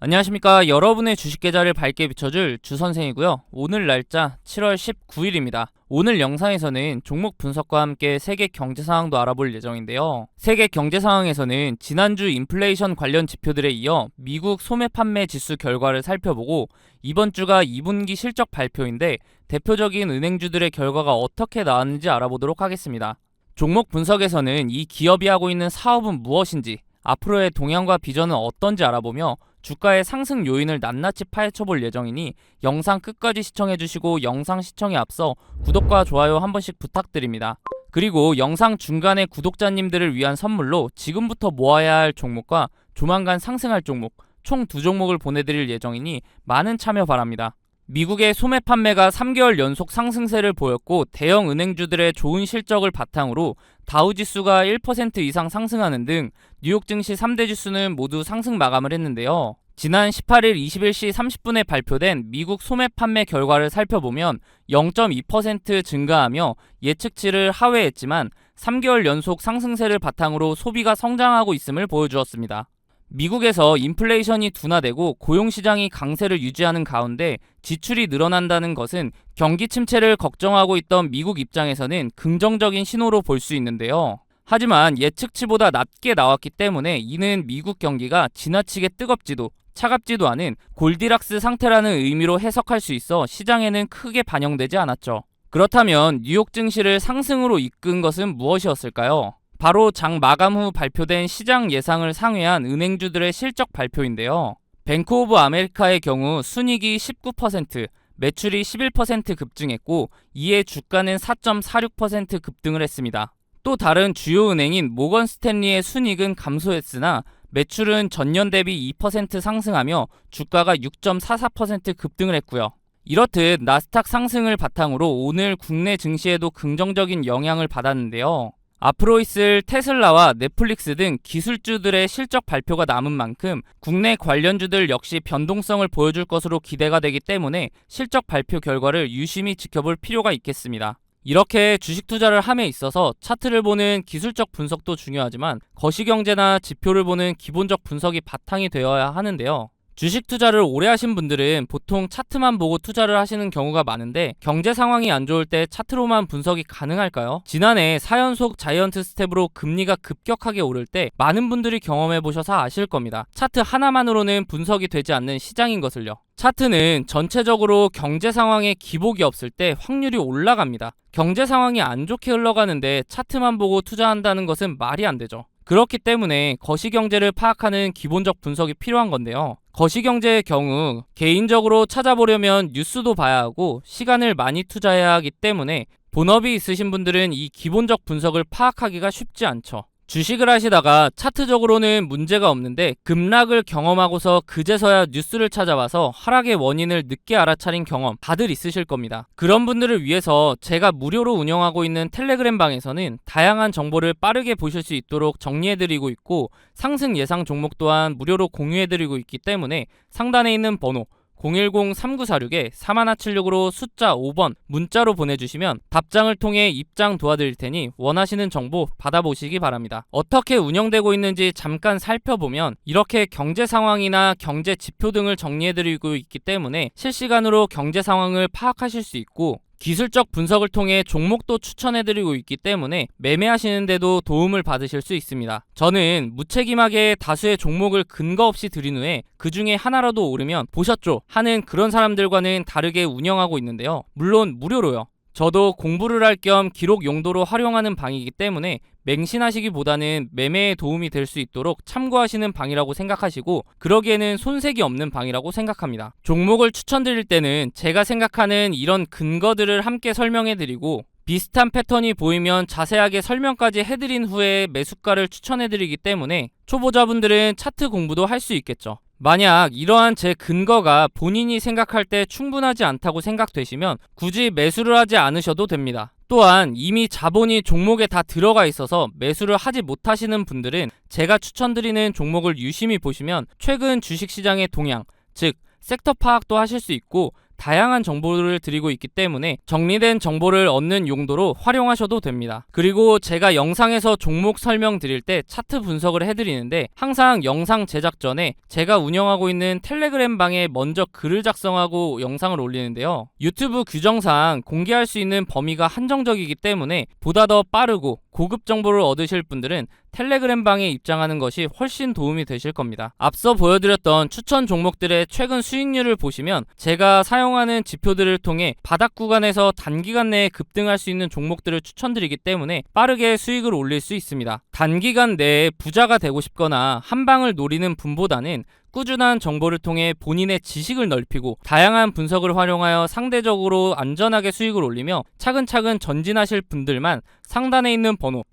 안녕하십니까. 여러분의 주식 계좌를 밝게 비춰줄 주선생이고요. 오늘 날짜 7월 19일입니다. 오늘 영상에서는 종목 분석과 함께 세계 경제 상황도 알아볼 예정인데요. 세계 경제 상황에서는 지난주 인플레이션 관련 지표들에 이어 미국 소매 판매 지수 결과를 살펴보고 이번 주가 2분기 실적 발표인데 대표적인 은행주들의 결과가 어떻게 나왔는지 알아보도록 하겠습니다. 종목 분석에서는 이 기업이 하고 있는 사업은 무엇인지, 앞으로의 동향과 비전은 어떤지 알아보며 주가의 상승 요인을 낱낱이 파헤쳐볼 예정이니 영상 끝까지 시청해주시고 영상 시청에 앞서 구독과 좋아요 한 번씩 부탁드립니다. 그리고 영상 중간에 구독자님들을 위한 선물로 지금부터 모아야 할 종목과 조만간 상승할 종목 총 2종목을 보내드릴 예정이니 많은 참여 바랍니다. 미국의 소매 판매가 3개월 연속 상승세를 보였고 대형 은행주들의 좋은 실적을 바탕으로 다우지수가 1% 이상 상승하는 등 뉴욕 증시 3대 지수는 모두 상승 마감을 했는데요. 지난 18일 21시 30분에 발표된 미국 소매 판매 결과를 살펴보면 0.2% 증가하며 예측치를 하회했지만 3개월 연속 상승세를 바탕으로 소비가 성장하고 있음을 보여주었습니다. 미국에서 인플레이션이 둔화되고 고용시장이 강세를 유지하는 가운데 지출이 늘어난다는 것은 경기 침체를 걱정하고 있던 미국 입장에서는 긍정적인 신호로 볼 수 있는데요. 하지만 예측치보다 낮게 나왔기 때문에 이는 미국 경기가 지나치게 뜨겁지도 차갑지도 않은 골디락스 상태라는 의미로 해석할 수 있어 시장에는 크게 반영되지 않았죠. 그렇다면 뉴욕 증시를 상승으로 이끈 것은 무엇이었을까요? 바로 장 마감 후 발표된 시장 예상을 상회한 은행주들의 실적 발표인데요. 뱅크 오브 아메리카의 경우 순이익이 19%, 매출이 11% 급증했고 이에 주가는 4.46% 급등을 했습니다. 또 다른 주요 은행인 모건 스탠리의 순이익은 감소했으나 매출은 전년 대비 2% 상승하며 주가가 6.44% 급등을 했고요. 이렇듯 나스닥 상승을 바탕으로 오늘 국내 증시에도 긍정적인 영향을 받았는데요. 앞으로 있을 테슬라와 넷플릭스 등 기술주들의 실적 발표가 남은 만큼 국내 관련주들 역시 변동성을 보여줄 것으로 기대가 되기 때문에 실적 발표 결과를 유심히 지켜볼 필요가 있겠습니다. 이렇게 주식 투자를 함에 있어서 차트를 보는 기술적 분석도 중요하지만 거시경제나 지표를 보는 기본적 분석이 바탕이 되어야 하는데요. 주식 투자를 오래 하신 분들은 보통 차트만 보고 투자를 하시는 경우가 많은데 경제 상황이 안 좋을 때 차트로만 분석이 가능할까요? 지난해 4연속 자이언트 스텝으로 금리가 급격하게 오를 때 많은 분들이 경험해 보셔서 아실 겁니다. 차트 하나만으로는 분석이 되지 않는 시장인 것을요. 차트는 전체적으로 경제 상황에 기복이 없을 때 확률이 올라갑니다. 경제 상황이 안 좋게 흘러가는데 차트만 보고 투자한다는 것은 말이 안 되죠. 그렇기 때문에 거시경제를 파악하는 기본적 분석이 필요한 건데요. 거시경제의 경우 개인적으로 찾아보려면 뉴스도 봐야 하고 시간을 많이 투자해야 하기 때문에 본업이 있으신 분들은 이 기본적 분석을 파악하기가 쉽지 않죠. 주식을 하시다가 차트적으로는 문제가 없는데 급락을 경험하고서 그제서야 뉴스를 찾아봐서 하락의 원인을 늦게 알아차린 경험 다들 있으실 겁니다. 그런 분들을 위해서 제가 무료로 운영하고 있는 텔레그램 방에서는 다양한 정보를 빠르게 보실 수 있도록 정리해드리고 있고 상승 예상 종목 또한 무료로 공유해드리고 있기 때문에 상단에 있는 번호 010-3946-4176으로 숫자 5번 문자로 보내주시면 답장을 통해 입장 도와드릴 테니 원하시는 정보 받아보시기 바랍니다. 어떻게 운영되고 있는지 잠깐 살펴보면 이렇게 경제 상황이나 경제 지표 등을 정리해드리고 있기 때문에 실시간으로 경제 상황을 파악하실 수 있고 기술적 분석을 통해 종목도 추천해드리고 있기 때문에 매매하시는데도 도움을 받으실 수 있습니다. 저는 무책임하게 다수의 종목을 근거 없이 드린 후에 그 중에 하나라도 오르면 보셨죠? 하는 그런 사람들과는 다르게 운영하고 있는데요. 물론 무료로요. 저도 공부를 할 겸 기록 용도로 활용하는 방이기 때문에 맹신하시기보다는 매매에 도움이 될 수 있도록 참고하시는 방이라고 생각하시고 그러기에는 손색이 없는 방이라고 생각합니다. 종목을 추천드릴 때는 제가 생각하는 이런 근거들을 함께 설명해드리고 비슷한 패턴이 보이면 자세하게 설명까지 해드린 후에 매수가를 추천해드리기 때문에 초보자분들은 차트 공부도 할 수 있겠죠. 만약 이러한 제 근거가 본인이 생각할 때 충분하지 않다고 생각되시면 굳이 매수를 하지 않으셔도 됩니다. 또한 이미 자본이 종목에 다 들어가 있어서 매수를 하지 못하시는 분들은 제가 추천드리는 종목을 유심히 보시면 최근 주식시장의 동향, 즉 섹터 파악도 하실 수 있고 다양한 정보를 드리고 있기 때문에 정리된 정보를 얻는 용도로 활용하셔도 됩니다. 그리고 제가 영상에서 종목 설명 드릴 때 차트 분석을 해드리는데 항상 영상 제작 전에 제가 운영하고 있는 텔레그램 방에 먼저 글을 작성하고 영상을 올리는데요. 유튜브 규정상 공개할 수 있는 범위가 한정적이기 때문에 보다 더 빠르고 고급 정보를 얻으실 분들은 텔레그램 방에 입장하는 것이 훨씬 도움이 되실 겁니다. 앞서 보여드렸던 추천 종목들의 최근 수익률을 보시면 제가 사용하는 지표들을 통해 바닥 구간에서 단기간 내에 급등할 수 있는 종목들을 추천드리기 때문에 빠르게 수익을 올릴 수 있습니다. 단기간 내에 부자가 되고 싶거나 한 방을 노리는 분보다는 꾸준한 정보를 통해 본인의 지식을 넓히고 다양한 분석을 활용하여 상대적으로 안전하게 수익을 올리며 차근차근 전진하실 분들만 상단에 있는 번호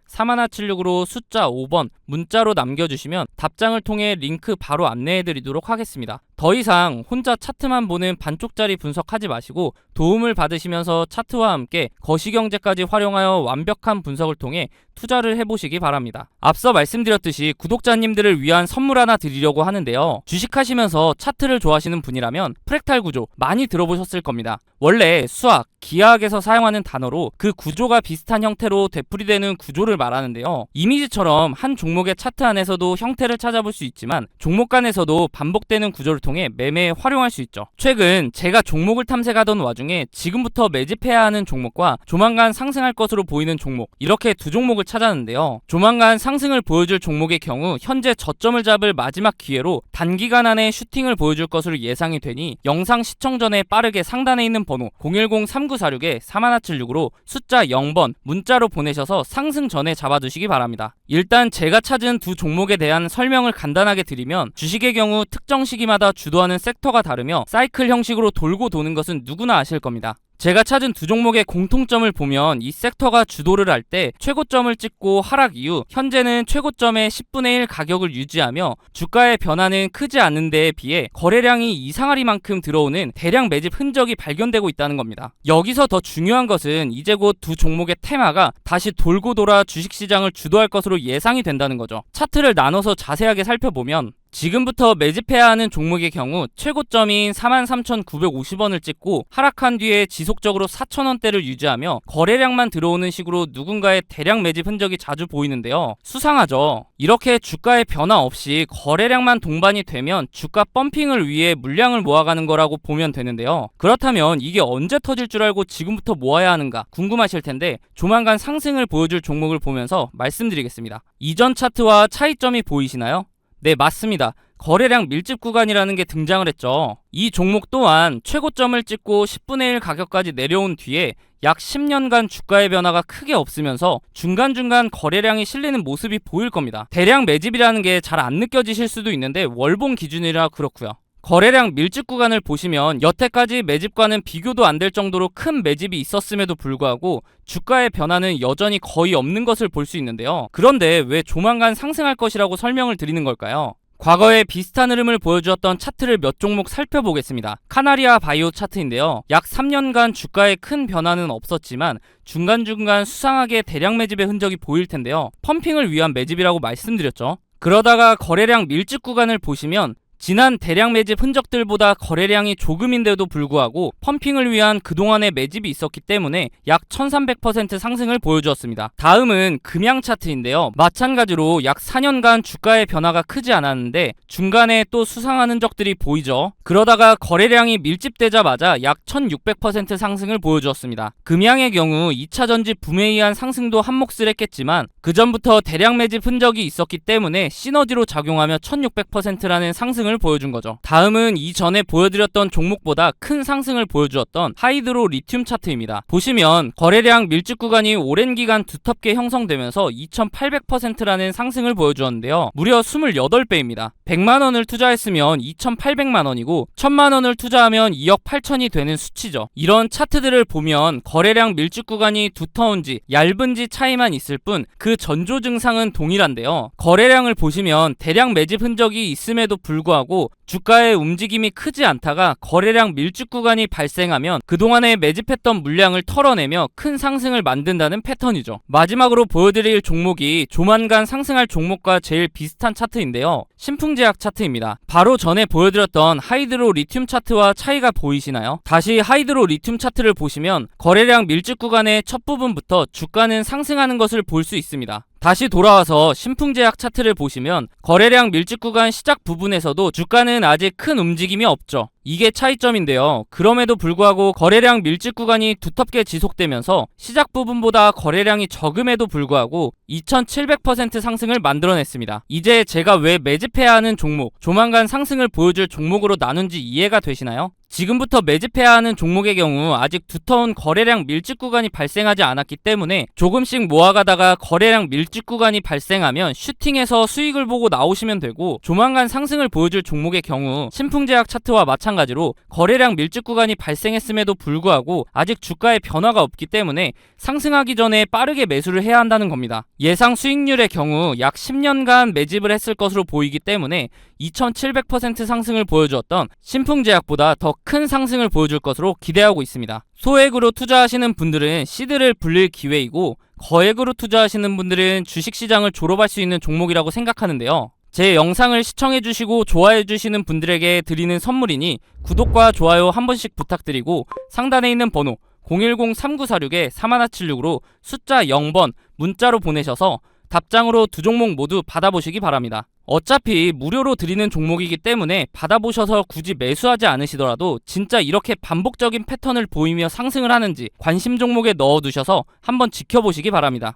010-3946-4176으로 숫자 5번 문자로 남겨주시면 답장을 통해 링크 바로 안내해드리도록 하겠습니다. 더 이상 혼자 차트만 보는 반쪽짜리 분석하지 마시고 도움을 받으시면서 차트와 함께 거시경제까지 활용하여 완벽한 분석을 통해 투자를 해보시기 바랍니다. 앞서 말씀드렸듯이 구독자님들을 위한 선물 하나 드리려고 하는데요. 주식하시면서 차트를 좋아하시는 분이라면 프랙탈 구조 많이 들어보셨을 겁니다. 원래 수학, 기하학에서 사용하는 단어로 그 구조가 비슷한 형태로 되풀이되는 구조를 말하는데요. 이미지처럼 한 종목의 차트 안에서도 형태를 찾아볼 수 있지만 종목 간에서도 반복되는 구조를 통해 매매에 활용할 수 있죠. 최근 제가 종목을 탐색하던 와중에 지금부터 매집해야 하는 종목과 조만간 상승할 것으로 보이는 종목, 이렇게 두 종목을 찾았는데요. 조만간 상승을 보여줄 종목의 경우 현재 저점을 잡을 마지막 기회로 단기간 안에 슈팅을 보여줄 것으로 예상이 되니 영상 시청 전에 빠르게 상단에 있는 번호 010-3946-4176으로 숫자 0번 문자로 보내셔서 상승 전에 잡아두시기 바랍니다. 일단 제가 찾은 두 종목에 대한 설명을 간단하게 드리면 주식의 경우 특정 시기마다 주도하는 섹터가 다르며 사이클 형식으로 돌고 도는 것은 누구나 아실 겁니다. 제가 찾은 두 종목의 공통점을 보면 이 섹터가 주도를 할 때 최고점을 찍고 하락 이후 현재는 최고점의 10분의 1 가격을 유지하며 주가의 변화는 크지 않은 데에 비해 거래량이 이상하리만큼 들어오는 대량 매집 흔적이 발견되고 있다는 겁니다. 여기서 더 중요한 것은 이제 곧 두 종목의 테마가 다시 돌고 돌아 주식시장을 주도할 것으로 예상이 된다는 거죠. 차트를 나눠서 자세하게 살펴보면 지금부터 매집해야 하는 종목의 경우 최고점인 43,950원을 찍고 하락한 뒤에 지속적으로 4,000원대를 유지하며 거래량만 들어오는 식으로 누군가의 대량 매집 흔적이 자주 보이는데요. 수상하죠. 이렇게 주가의 변화 없이 거래량만 동반이 되면 주가 펌핑을 위해 물량을 모아가는 거라고 보면 되는데요. 그렇다면 이게 언제 터질 줄 알고 지금부터 모아야 하는가 궁금하실 텐데 조만간 상승을 보여줄 종목을 보면서 말씀드리겠습니다. 이전 차트와 차이점이 보이시나요? 네, 맞습니다. 거래량 밀집 구간이라는 게 등장을 했죠. 이 종목 또한 최고점을 찍고 10분의 1 가격까지 내려온 뒤에 약 10년간 주가의 변화가 크게 없으면서 중간중간 거래량이 실리는 모습이 보일 겁니다. 대량 매집이라는 게 잘 안 느껴지실 수도 있는데 월봉 기준이라 그렇고요. 거래량 밀집 구간을 보시면 여태까지 매집과는 비교도 안 될 정도로 큰 매집이 있었음에도 불구하고 주가의 변화는 여전히 거의 없는 것을 볼 수 있는데요. 그런데 왜 조만간 상승할 것이라고 설명을 드리는 걸까요? 과거에 비슷한 흐름을 보여주었던 차트를 몇 종목 살펴보겠습니다. 카나리아 바이오 차트인데요. 약 3년간 주가에 큰 변화는 없었지만 중간중간 수상하게 대량 매집의 흔적이 보일 텐데요. 펌핑을 위한 매집이라고 말씀드렸죠. 그러다가 거래량 밀집 구간을 보시면 지난 대량 매집 흔적들보다 거래량이 조금인데도 불구하고 펌핑을 위한 그동안의 매집이 있었기 때문에 약 1300% 상승을 보여주었습니다. 다음은 금양 차트인데요. 마찬가지로 약 4년간 주가의 변화가 크지 않았는데 중간에 또 수상한 흔적들이 보이죠. 그러다가 거래량이 밀집되자마자 약 1600% 상승을 보여주었습니다. 금양의 경우 2차 전지 붐에 의한 상승도 한몫을 했겠지만 그 전부터 대량 매집 흔적이 있었기 때문에 시너지로 작용하며 1600%라는 상승을 보여준 거죠. 다음은 이전에 보여드렸던 종목보다 큰 상승을 보여주었던 하이드로 리튬 차트입니다. 보시면 거래량 밀집 구간이 오랜 기간 두텁게 형성되면서 2800%라는 상승을 보여주었는데요. 무려 28배입니다. 100만원을 투자했으면 2800만원이고 1000만원을 투자하면 2억 8천이 되는 수치죠. 이런 차트들을 보면 거래량 밀집 구간이 두터운지 얇은지 차이만 있을 뿐 그 전조 증상은 동일한데요. 거래량을 보시면 대량 매집 흔적이 있음에도 불구하고 불구하고 주가의 움직임이 크지 않다가 거래량 밀집 구간이 발생하면 그동안에 매집했던 물량을 털어내며 큰 상승을 만든다는 패턴이죠. 마지막으로 보여드릴 종목이 조만간 상승할 종목과 제일 비슷한 차트인데요. 신풍제약 차트입니다. 바로 전에 보여드렸던 하이드로 리튬 차트와 차이가 보이시나요? 다시 하이드로 리튬 차트를 보시면 거래량 밀집 구간의 첫 부분부터 주가는 상승하는 것을 볼 수 있습니다. 다시 돌아와서 신풍제약 차트를 보시면 거래량 밀집 구간 시작 부분에서도 주가는 아직 큰 움직임이 없죠. 이게 차이점인데요. 그럼에도 불구하고 거래량 밀집 구간이 두텁게 지속되면서 시작 부분보다 거래량이 적음에도 불구하고 2700% 상승을 만들어냈습니다. 이제 제가 왜 매집해야 하는 종목, 조만간 상승을 보여줄 종목으로 나눈지 이해가 되시나요? 지금부터 매집해야 하는 종목의 경우 아직 두터운 거래량 밀집 구간이 발생하지 않았기 때문에 조금씩 모아가다가 거래량 밀집 구간이 발생하면 슈팅해서 수익을 보고 나오시면 되고, 조만간 상승을 보여줄 종목의 경우 신풍제약 차트와 마찬가지로 거래량 밀집 구간이 발생했음에도 불구하고 아직 주가의 변화가 없기 때문에 상승하기 전에 빠르게 매수를 해야 한다는 겁니다. 예상 수익률의 경우 약 10년간 매집을 했을 것으로 보이기 때문에 2700% 상승을 보여주었던 신풍제약보다 더 큰 상승을 보여줄 것으로 기대하고 있습니다. 소액으로 투자하시는 분들은 시드를 불릴 기회이고, 거액으로 투자하시는 분들은 주식시장을 졸업할 수 있는 종목이라고 생각하는데요. 제 영상을 시청해주시고 좋아해주시는 분들에게 드리는 선물이니 구독과 좋아요 한 번씩 부탁드리고, 상단에 있는 번호 010-3946-3176으로 숫자 0번 문자로 보내셔서 답장으로 두 종목 모두 받아보시기 바랍니다. 어차피 무료로 드리는 종목이기 때문에 받아보셔서 굳이 매수하지 않으시더라도 진짜 이렇게 반복적인 패턴을 보이며 상승을 하는지 관심 종목에 넣어두셔서 한번 지켜보시기 바랍니다.